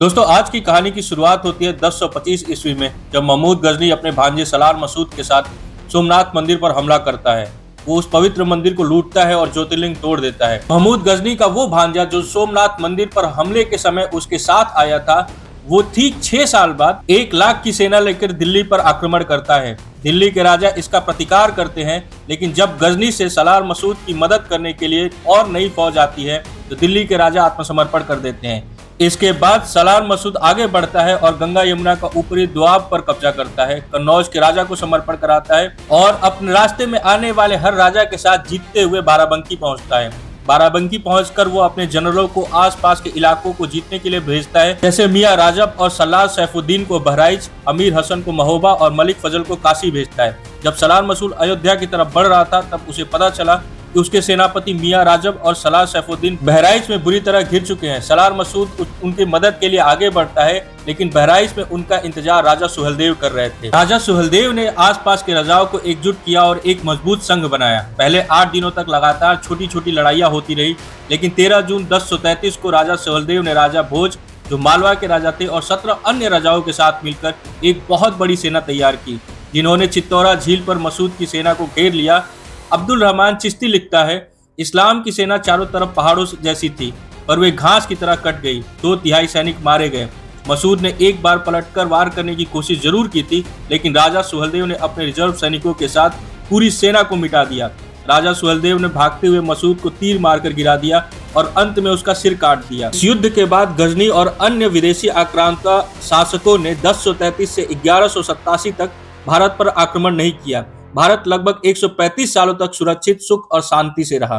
दोस्तों, आज की कहानी की शुरुआत होती है 1025 ईस्वी में, जब महमूद गजनी अपने भांजे सलार मसूद के साथ सोमनाथ मंदिर पर हमला करता है। वो उस पवित्र मंदिर को लूटता है और ज्योतिर्लिंग तोड़ देता है। महमूद गजनी का वो भांजा जो सोमनाथ मंदिर पर हमले के समय उसके साथ आया था, वो ठीक 6 साल बाद 1 लाख की सेना लेकर दिल्ली पर आक्रमण करता है। दिल्ली के राजा इसका प्रतिकार करते हैं, लेकिन जब गजनी से सलार मसूद की मदद करने के लिए और नई फौज आती है तो दिल्ली के राजा आत्मसमर्पण कर देते हैं। इसके बाद सलार मसूद आगे बढ़ता है और गंगा यमुना का ऊपरी द्वाब पर कब्जा करता है, कन्नौज के राजा को समर्पण कराता है और अपने रास्ते में आने वाले हर राजा के साथ जीतते हुए बाराबंकी पहुंचता है। बाराबंकी पहुंचकर वो अपने जनरलों को आसपास के इलाकों को जीतने के लिए भेजता है, जैसे मियां राजब और सलार सैफुद्दीन को बहराइच, अमीर हसन को महोबा और मलिक फजल को काशी भेजता है। जब सलार मसूद अयोध्या की तरफ बढ़ रहा था, तब उसे पता चला कि उसके सेनापति मियां राजब और सलार सैफुद्दीन बहराइच में बुरी तरह घिर चुके हैं। सलार मसूद उनकी मदद के लिए आगे बढ़ता है, लेकिन बहराइच में उनका इंतजार राजा सुहेलदेव कर रहे थे। राजा सुहेलदेव ने आसपास के राजाओं को एकजुट किया और एक मजबूत संघ बनाया। पहले 8 दिनों तक लगातार छोटी छोटी लड़ाइयां होती रही, लेकिन 13 जून 1033 को राजा सुहेलदेव ने राजा भोज, जो मालवा के राजा थे, और 17 अन्य राजाओं के साथ मिलकर एक बहुत बड़ी सेना तैयार की, जिन्होंने चित्तौरा झील पर मसूद की सेना को घेर लिया। अब्दुल रहमान चिश्ती लिखता है, इस्लाम की सेना चारों तरफ पहाड़ों जैसी थी, पर वे घास की तरह कट गई। 2/3 सैनिक मारे गए। मसूद ने एक बार पलटकर वार करने की कोशिश जरूर की थी, लेकिन राजा सुहेलदेव ने अपने रिजर्व सैनिकों के साथ पूरी सेना को मिटा दिया। राजा सुहेलदेव ने भागते हुए मसूद को तीर मारकर गिरा दिया और अंत में उसका सिर काट दिया। इस युद्ध के बाद गजनी और अन्य विदेशी आक्रांता शासकों ने 1033 से 1187 तक भारत पर आक्रमण नहीं किया। भारत लगभग 135 सालों तक सुरक्षित, सुख और शांति से रहा।